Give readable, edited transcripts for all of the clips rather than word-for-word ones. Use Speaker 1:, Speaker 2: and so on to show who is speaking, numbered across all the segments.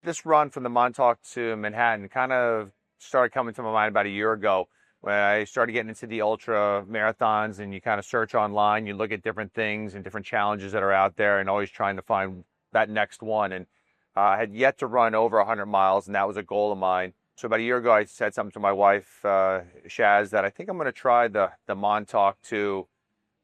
Speaker 1: This run from the Montauk to Manhattan kind of started coming to my mind about a year ago when I started getting into the ultra marathons, and you kind of search online, you look at different things and different challenges that are out there and always trying to find that next one. And I had yet to run over 100 miles, and that was a goal of mine. So about a year ago, I said something to my wife, Shaz, that I think I'm going to try the Montauk to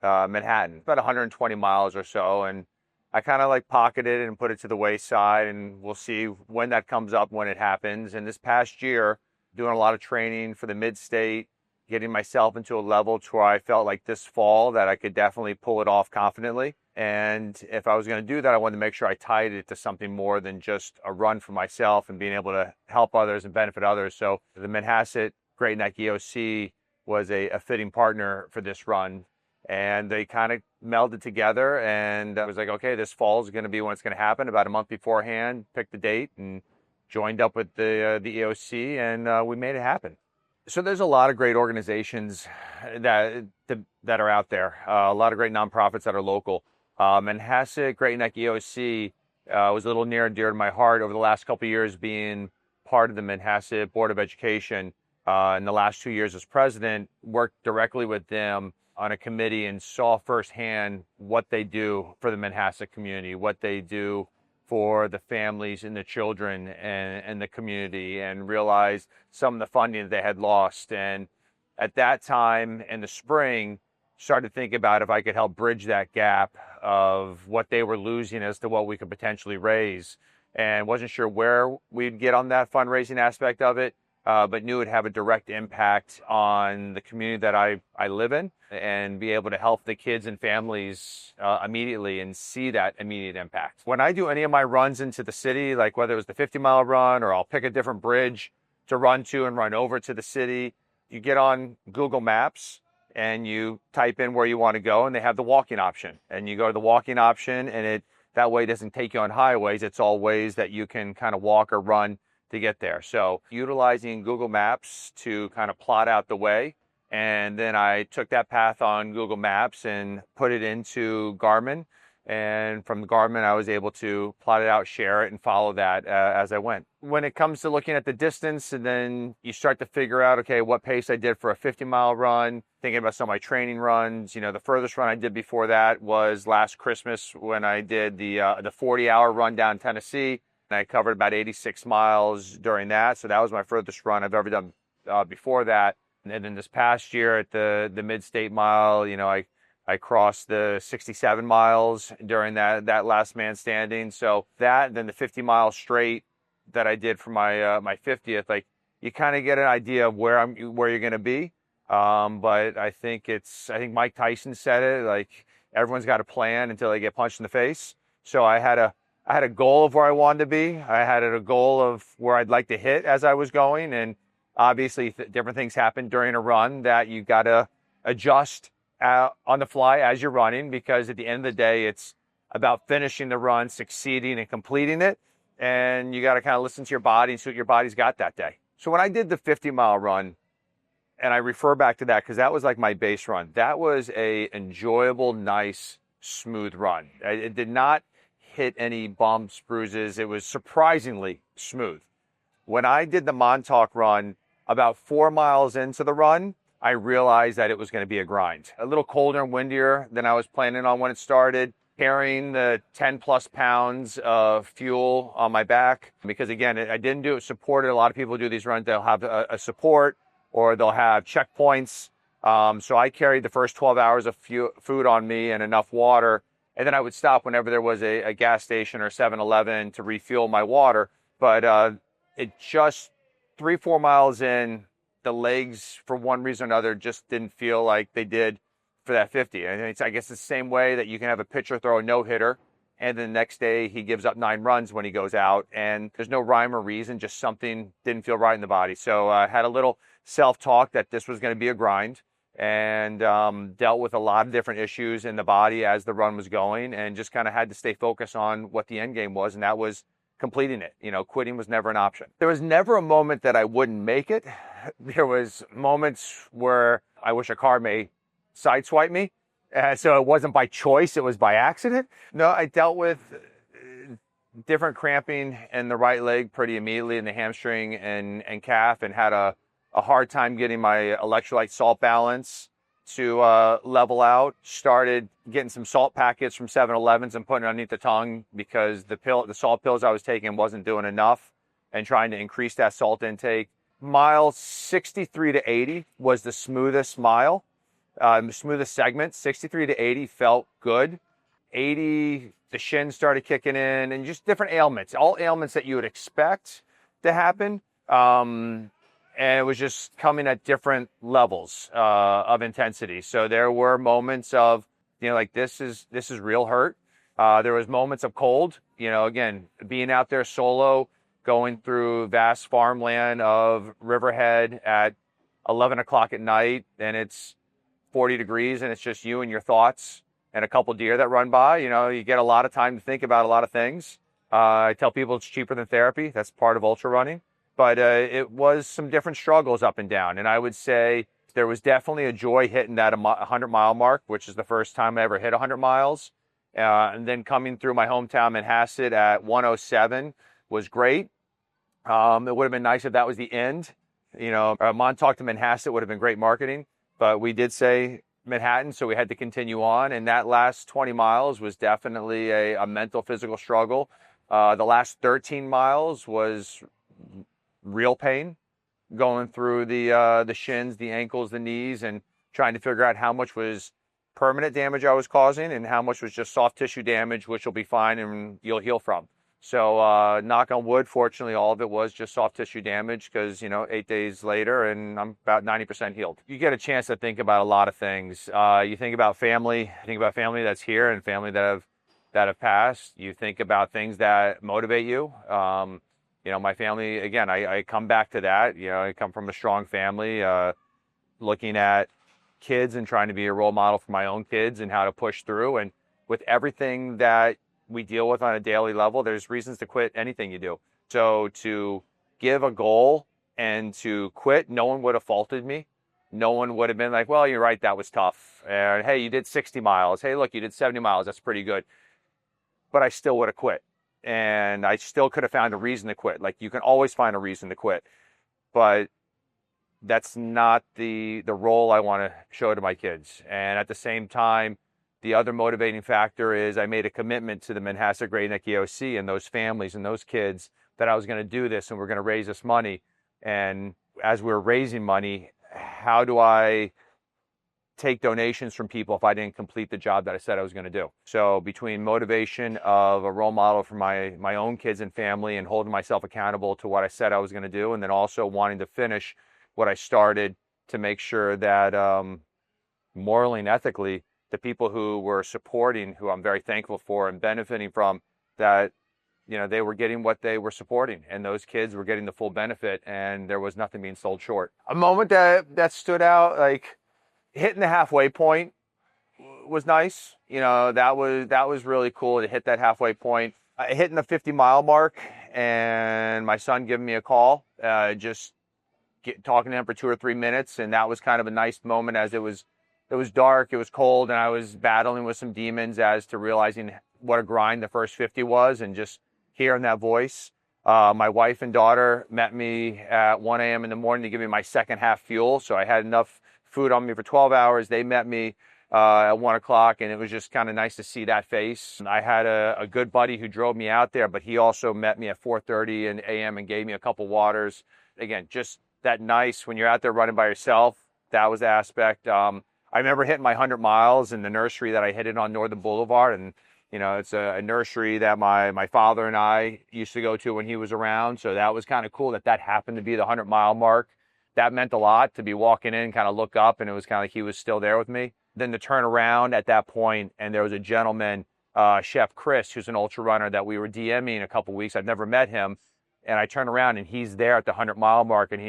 Speaker 1: Manhattan, about 120 miles or so. And I kind of like pocketed it and put it to the wayside, and we'll see when that comes up, when it happens. And this past year, doing a lot of training for the mid-state, getting myself into a level to where I felt like this fall that I could definitely pull it off confidently. And if I was going to do that, I wanted to make sure I tied it to something more than just a run for myself and being able to help others and benefit others. So the Manhasset Great Neck EOC was a fitting partner for this run. And they kind of melded together, and I was like, okay, this fall is going to be when it's going to happen. About a month beforehand, picked the date and joined up with the EOC, and we made it happen. So there's a lot of great organizations that are out there, a lot of great nonprofits that are local. Manhasset Great Neck EOC was a little near and dear to my heart over the last couple of years, being part of the Manhasset Board of Education. In the last 2 years as president, worked directly with them on a committee and saw firsthand what they do for the Manhasset community, what they do for the families and the children and the community, and realized some of the funding that they had lost. And at that time in the spring, started thinking about if I could help bridge that gap of what they were losing as to what we could potentially raise. And wasn't sure where we'd get on that fundraising aspect of it, but knew it would have a direct impact on the community that I live in, and be able to help the kids and families immediately and see that immediate impact. When I do any of my runs into the city, like whether it was the 50-mile run or I'll pick a different bridge to run to and run over to the city, you get on Google Maps and you type in where you want to go, and they have the walking option. And you go to the walking option, and that way it doesn't take you on highways. It's all ways that you can kind of walk or run to get there. So utilizing Google Maps to kind of plot out the way. And then I took that path on Google Maps and put it into Garmin. And from Garmin, I was able to plot it out, share it, and follow that as I went. When it comes to looking at the distance, and then you start to figure out, okay, what pace I did for a 50-mile run, thinking about some of my training runs. You know, the furthest run I did before that was last Christmas when I did the 40-hour run down Tennessee. And I covered about 86 miles during that. So that was my furthest run I've ever done before that. And then this past year at the Mid-State Mile, you know, I crossed the 67 miles during that last man standing. So that, and then the 50 miles straight that I did for my 50th, like you kind of get an idea of where you're going to be. But I think Mike Tyson said it, like everyone's got a plan until they get punched in the face. So I had a goal of where I wanted to be. I had a goal of where I'd like to hit as I was going. And obviously different things happen during a run that you got to adjust on the fly as you're running, because at the end of the day, it's about finishing the run, succeeding and completing it. And you got to kind of listen to your body and see what your body's got that day. So when I did the 50-mile run, and I refer back to that because that was like my base run, that was a enjoyable, nice, smooth run. It did not hit any bumps, bruises. It was surprisingly smooth. When I did the Montauk run, about 4 miles into the run, I realized that it was going to be a grind. A little colder and windier than I was planning on when it started. Carrying the 10 plus pounds of fuel on my back, because again, I didn't do it supported. A lot of people do these runs, they'll have a support or they'll have checkpoints. So I carried the first 12 hours of food on me and enough water. And then I would stop whenever there was a gas station or 7-Eleven to refuel my water. But it just 3-4 miles in, the legs, for one reason or another, just didn't feel like they did for that 50. And I guess it's the same way that you can have a pitcher throw a no-hitter, and then the next day he gives up 9 runs when he goes out, and there's no rhyme or reason, just something didn't feel right in the body. So I had a little self-talk that this was going to be a grind, and dealt with a lot of different issues in the body as the run was going, and just kind of had to stay focused on what the end game was, and that was completing it. You know, quitting was never an option. There was never a moment that I wouldn't make it. There was moments where I wish a car may sideswipe me. So it wasn't by choice, it was by accident. No, I dealt with different cramping in the right leg pretty immediately in the hamstring and calf, and had a hard time getting my electrolyte salt balance to level out. Started getting some salt packets from 7-Elevens and putting it underneath the tongue because the salt pills I was taking wasn't doing enough, and trying to increase that salt intake. Mile 63 to 80 was the smoothest mile, smoothest segment. 63 to 80 felt good. 80, the shins started kicking in, and just different ailments, all ailments that you would expect to happen. And it was just coming at different levels of intensity. So there were moments of, like this is real hurt. There was moments of cold, again, being out there solo, going through vast farmland of Riverhead at 11 o'clock at night, and it's 40 degrees, and it's just you and your thoughts and a couple deer that run by. You get a lot of time to think about a lot of things. I tell people it's cheaper than therapy. That's part of ultra running. But it was some different struggles up and down. And I would say there was definitely a joy hitting that 100-mile mark, which is the first time I ever hit 100 miles. And then coming through my hometown, Manhasset, at 107 was great. It would have been nice if that was the end. Montauk to Manhasset would have been great marketing. But we did say Manhattan, so we had to continue on. And that last 20 miles was definitely a mental, physical struggle. The last 13 miles was real pain, going through the shins, the ankles, the knees, and trying to figure out how much was permanent damage I was causing and how much was just soft tissue damage, which will be fine and you'll heal from. So knock on wood, fortunately, all of it was just soft tissue damage because, 8 days later and I'm about 90% healed. You get a chance to think about a lot of things. You think about family, that's here and family that have passed. You think about things that motivate you. My family, again, I come back to that. I come from a strong family, looking at kids and trying to be a role model for my own kids and how to push through. And with everything that we deal with on a daily level, there's reasons to quit anything you do. So to give a goal and to quit, no one would have faulted me. No one would have been like, well, you're right, that was tough. And hey, you did 60 miles. Hey, look, you did 70 miles. That's pretty good. But I still would have quit. And I still could have found a reason to quit. Like, you can always find a reason to quit. But that's not the role I want to show to my kids. And at the same time, the other motivating factor is I made a commitment to the Manhasset Great Neck EOC and those families and those kids that I was going to do this and we're going to raise this money. And as we were raising money, how do I take donations from people if I didn't complete the job that I said I was going to do? So between motivation of a role model for my own kids and family and holding myself accountable to what I said I was going to do, and then also wanting to finish what I started to make sure that morally and ethically, the people who were supporting, who I'm very thankful for and benefiting from, that they were getting what they were supporting, and those kids were getting the full benefit, and there was nothing being sold short. A moment that stood out, like hitting the halfway point, was nice. That was really cool to hit that halfway point. Hitting the 50-mile mark, and my son giving me a call, talking to him for 2 or 3 minutes, and that was kind of a nice moment as it was dark, it was cold, and I was battling with some demons as to realizing what a grind the first 50 was, and just hearing that voice. My wife and daughter met me at 1 a.m. in the morning to give me my second half fuel, so I had enough food on me for 12 hours. They met me at 1 o'clock, and it was just kind of nice to see that face. I had a good buddy who drove me out there, but he also met me at 4:30 a.m. and gave me a couple waters. Again, just that nice when you're out there running by yourself. That was the aspect. I remember hitting my 100 miles in the nursery that I hit it on Northern Boulevard. And, it's a nursery that my father and I used to go to when he was around. So that was kind of cool that happened to be the 100-mile mark. That meant a lot to be walking in, kind of look up, and it was kind of like he was still there with me. Then to turn around at that point, and there was a gentleman, Chef Chris, who's an ultra runner that we were DMing a couple weeks. I've never met him. And I turn around and he's there at the 100-mile mark, and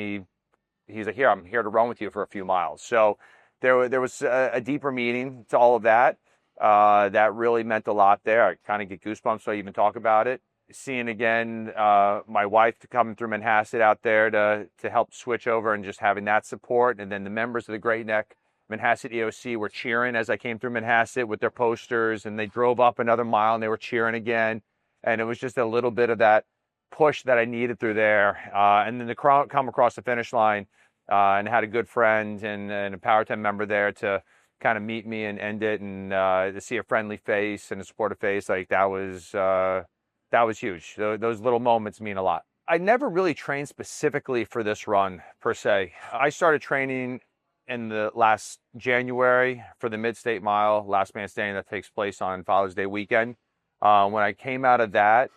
Speaker 1: he's like, I'm here to run with you for a few miles. So there was a deeper meaning to all of that. That really meant a lot there. I kind of get goosebumps so I even talk about it. Seeing again my wife coming through Manhasset out there to help switch over, and just having that support. And then the members of the Great Neck Manhasset EOC were cheering as I came through Manhasset with their posters, and they drove up another mile and they were cheering again. And it was just a little bit of that push that I needed through there. And then to come across the finish line, and had a good friend and a Power 10 member there to kind of meet me and end it, and to see a friendly face and a supportive face, like that was huge. Those little moments mean a lot. I never really trained specifically for this run per se. I started training in the last January for the Mid-State Mile, last man standing, that takes place on Father's Day weekend. When I came out of that,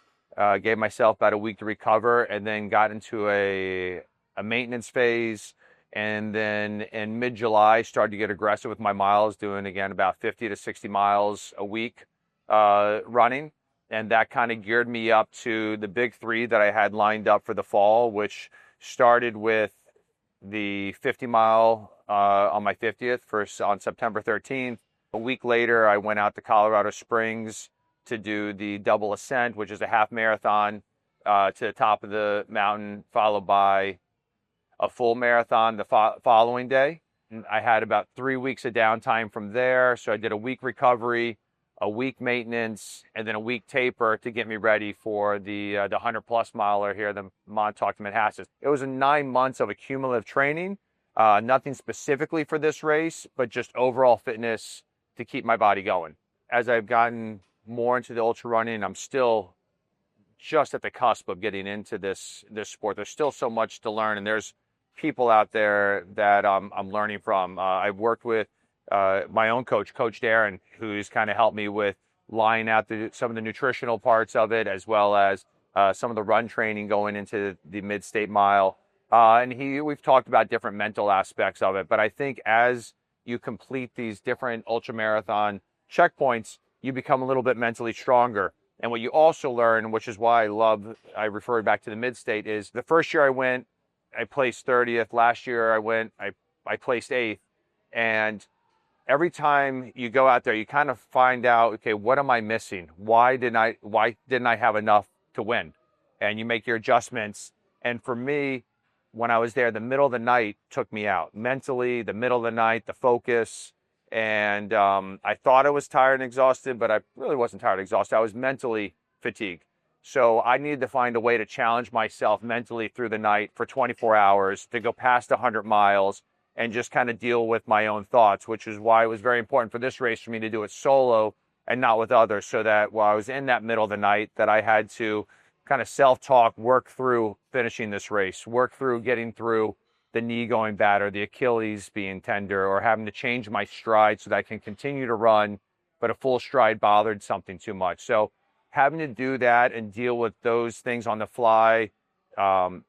Speaker 1: gave myself about a week to recover, and then got into a maintenance phase. And then in mid-July, started to get aggressive with my miles, doing again about 50 to 60 miles a week running. And that kind of geared me up to the big three that I had lined up for the fall, which started with the 50 mile on my 50th on September 13th. A week later, I went out to Colorado Springs to do the double ascent, which is a half marathon to the top of the mountain, followed by a full marathon the following day. And I had about 3 weeks of downtime from there. So I did a week recovery, a week maintenance, and then a week taper to get me ready for the 100+ miler here, the Montauk to Manhasset. It was 9 months of accumulative training, nothing specifically for this race, but just overall fitness to keep my body going. As I've gotten more into the ultra running, I'm still just at the cusp of getting into this sport. There's still so much to learn, and there's people out there that I'm learning from. I've worked with my own coach, Coach Darren, who's kind of helped me with laying out some of the nutritional parts of it, as well as some of the run training going into the Mid-State Mile. And we've talked about different mental aspects of it. But I think as you complete these different ultramarathon checkpoints, you become a little bit mentally stronger. And what you also learn, which is why I referred back to the Mid-State, is the first year I went, I placed 30th. Last year I placed 8th. And every time you go out there, you kind of find out, okay, what am I missing? Why didn't I have enough to win? And you make your adjustments. And for me, when I was there, the middle of the night took me out. Mentally, the middle of the night, the focus. And I thought I was tired and exhausted, but I really wasn't tired and exhausted. I was mentally fatigued. So I needed to find a way to challenge myself mentally through the night for 24 hours to go past 100 miles and just kind of deal with my own thoughts, which is why it was very important for this race for me to do it solo and not with others, so that while I was in that middle of the night, that I had to kind of self-talk, work through finishing this race, work through getting through the knee going bad or the Achilles being tender, or having to change my stride so that I can continue to run, but a full stride bothered something too much. So having to do that and deal with those things on the fly, on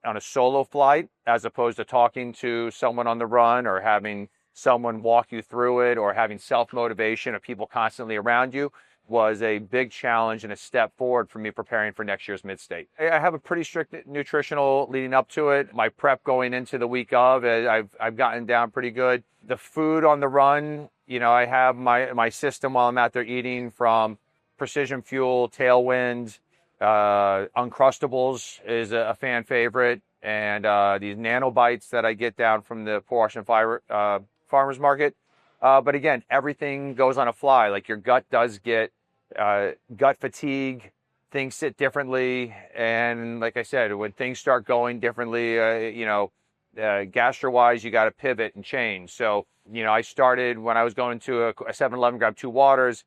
Speaker 1: a solo flight, as opposed to talking to someone on the run or having someone walk you through it, or having self-motivation of people constantly around you, was a big challenge and a step forward for me preparing for next year's Mid-State. I have a pretty strict nutritional leading up to it. My prep going into the week of, I've gotten down pretty good. The food on the run, I have my system while I'm out there eating, from Precision Fuel, Tailwind, Uncrustables is a fan favorite, and these nano bites that I get down from the Port Washington farmers market. But again, everything goes on a fly. Like, your gut does get gut fatigue, things sit differently. And like I said, when things start going differently, gastro-wise, you got to pivot and change. So, I started when I was going to a 7-Eleven, grab 2 waters,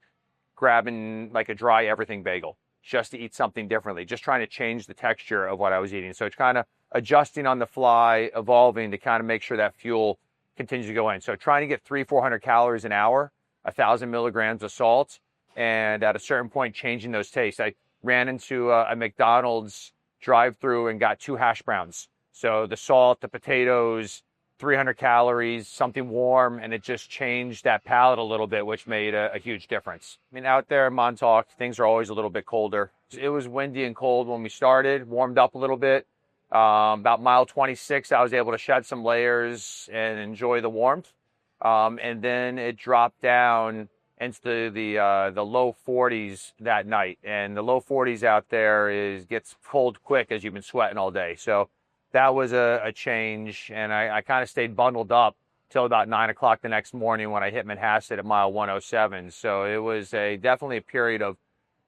Speaker 1: grabbing like a dry everything bagel just to eat something differently, just trying to change the texture of what I was eating. So it's kind of adjusting on the fly, evolving to kind of make sure that fuel continues to go in. So trying to get 300-400 calories an hour, 1,000 milligrams of salt, and at a certain point changing those tastes. I ran into a McDonald's drive-through and got 2 hash browns. So the salt, the potatoes, 300 calories, something warm, and it just changed that palate a little bit, which made a huge difference. I mean, out there in Montauk, things are always a little bit colder. It was windy and cold when we started, warmed up a little bit. About mile 26, I was able to shed some layers and enjoy the warmth. And then it dropped down into the low 40s that night. And the low 40s out there gets cold quick as you've been sweating all day. So that was a change. And I kind of stayed bundled up till about 9 o'clock the next morning when I hit Manhasset at mile 107. So it was definitely a period of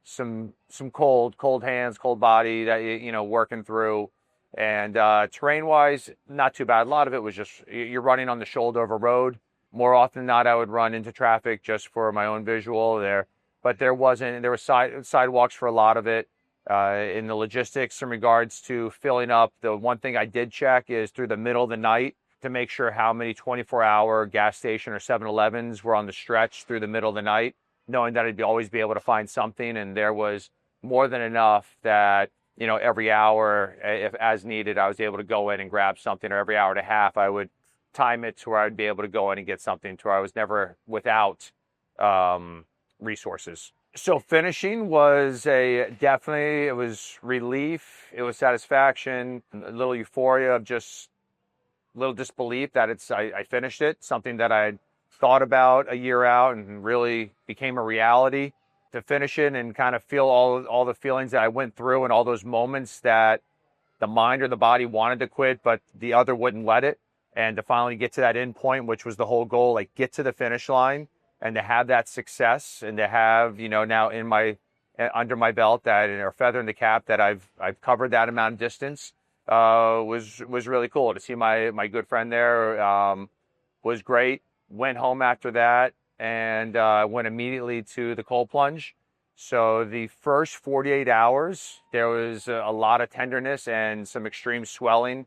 Speaker 1: some cold hands, cold body that working through. And terrain wise, not too bad. A lot of it was just you're running on the shoulder of a road. More often than not, I would run into traffic just for my own visual there. But there were sidewalks for a lot of it. In the logistics in regards to filling up, the one thing I did check is through the middle of the night to make sure how many 24-hour gas station or 7-Elevens were on the stretch through the middle of the night, knowing that I'd always be able to find something. And there was more than enough that, every hour, if as needed, I was able to go in and grab something, or every hour and a half, I would time it to where I'd be able to go in and get something to where I was never without resources. So finishing was definitely, it was relief, it was satisfaction, a little euphoria of just a little disbelief that I finished it, something that I thought about a year out and really became a reality. To finish it and kind of feel all the feelings that I went through and all those moments that the mind or the body wanted to quit, but the other wouldn't let it. And to finally get to that end point, which was the whole goal, like get to the finish line and to have that success and to have, now under my belt that, or feather in the cap that I've covered that amount of distance, was really cool. To see my good friend there, was great. Went home after that and went immediately to the cold plunge. So the first 48 hours, there was a lot of tenderness and some extreme swelling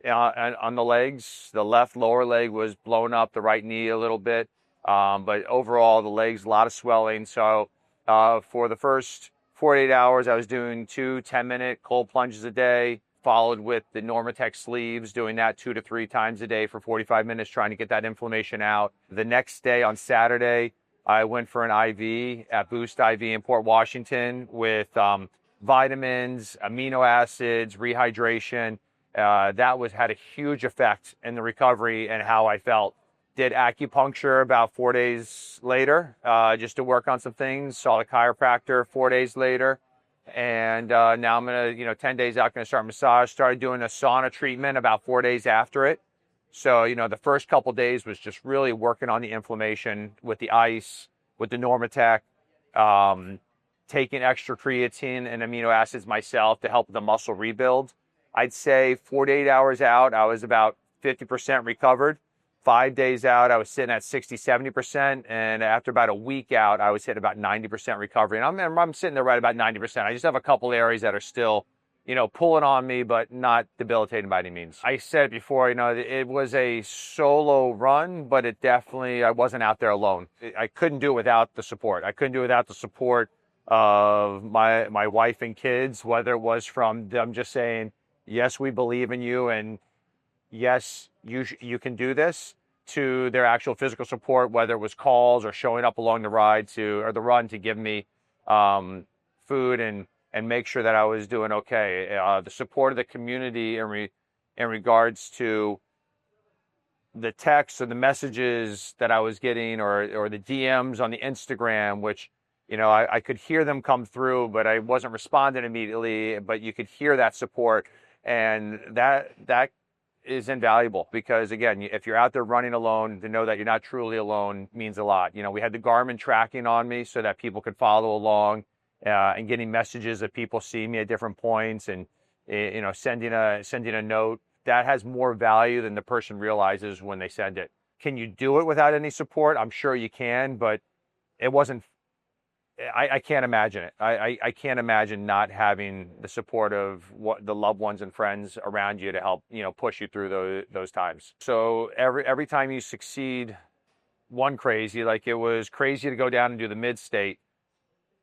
Speaker 1: on the legs. The left lower leg was blown up, the right knee a little bit. But overall, the legs, a lot of swelling. So for the first 48 hours, I was doing 2 10-minute cold plunges a day, followed with the Normatec sleeves, doing that 2 to 3 times a day for 45 minutes, trying to get that inflammation out. The next day on Saturday, I went for an IV at Boost IV in Port Washington with vitamins, amino acids, rehydration. That had a huge effect in the recovery and how I felt. Did acupuncture about 4 days later, just to work on some things. Saw the chiropractor 4 days later. And now I'm going to, 10 days out, going to start massage. Started doing a sauna treatment about 4 days after it. So, the first couple days was just really working on the inflammation with the ice, with the Normatec, taking extra creatine and amino acids myself to help the muscle rebuild. I'd say 48 hours out, I was about 50% recovered. 5 days out, I was sitting at 60, 70%. And after about a week out, I was hitting about 90% recovery. And I'm sitting there right about 90%. I just have a couple areas that are still, pulling on me, but not debilitating by any means. I said before, it was a solo run, but it definitely, I wasn't out there alone. I couldn't do it without the support. I couldn't do it without the support of my wife and kids, whether it was from them just saying, yes, we believe in you, and yes, you can do this, to their actual physical support, whether it was calls or showing up along the ride or the run to give me food and make sure that I was doing okay. The support of the community in regards to the texts or the messages that I was getting or the DMs on the Instagram, which, I could hear them come through, but I wasn't responding immediately, but you could hear that support. And that is invaluable because, again, if you're out there running alone, to know that you're not truly alone means a lot. We had the Garmin tracking on me so that people could follow along and getting messages of people seeing me at different points and, sending a note. That has more value than the person realizes when they send it. Can you do it without any support? I'm sure you can, but it wasn't. I can't imagine it. I can't imagine not having the support of the loved ones and friends around you to help, push you through those times. So every time you succeed, one crazy, like it was crazy to go down and do the mid-state.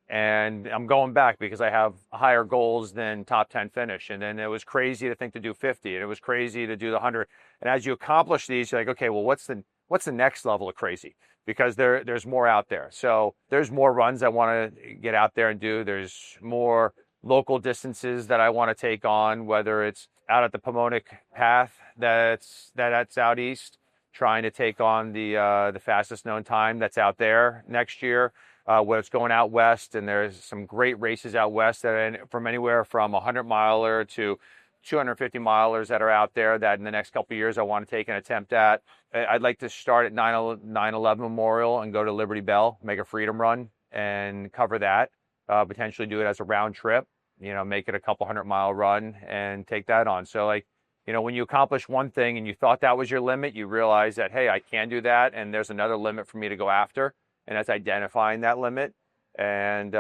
Speaker 1: And I'm going back because I have higher goals than top 10 finish. And then it was crazy to think to do 50, and it was crazy to do the 100. And as you accomplish these, you're like, okay, well, what's the next level of crazy? Because there's more out there. So there's more runs I want to get out there and do. There's more local distances that I want to take on, whether it's out at the Pomonic Path that's out east, trying to take on the fastest known time that's out there next year. Where it's going out west, and there's some great races out west that are from anywhere from 100-miler to 250-milers that are out there that in the next couple of years I want to take an attempt at. I'd like to start at 9/11 Memorial and go to Liberty Bell, make a freedom run and cover that. potentially do it as a round trip, make it a couple 100-mile run and take that on. So like, when you accomplish one thing and you thought that was your limit, you realize that, hey, I can do that. And there's another limit for me to go after. And that's identifying that limit. And,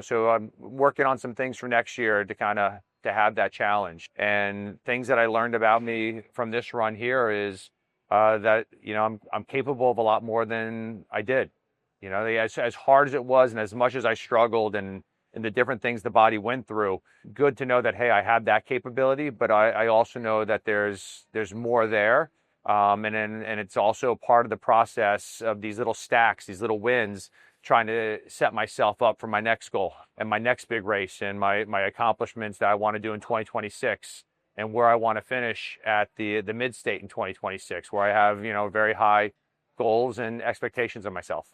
Speaker 1: so I'm working on some things for next year to have that challenge. And things that I learned about me from this run here is that, I'm capable of a lot more than I did. As hard as it was and as much as I struggled and the different things the body went through, good to know that, hey, I have that capability, but I also know that there's more there. And it's also part of the process of these little stacks, these little wins, trying to set myself up for my next goal and my next big race and my accomplishments that I want to do in 2026 and where I want to finish at the mid state in 2026, where I have, very high goals and expectations of myself.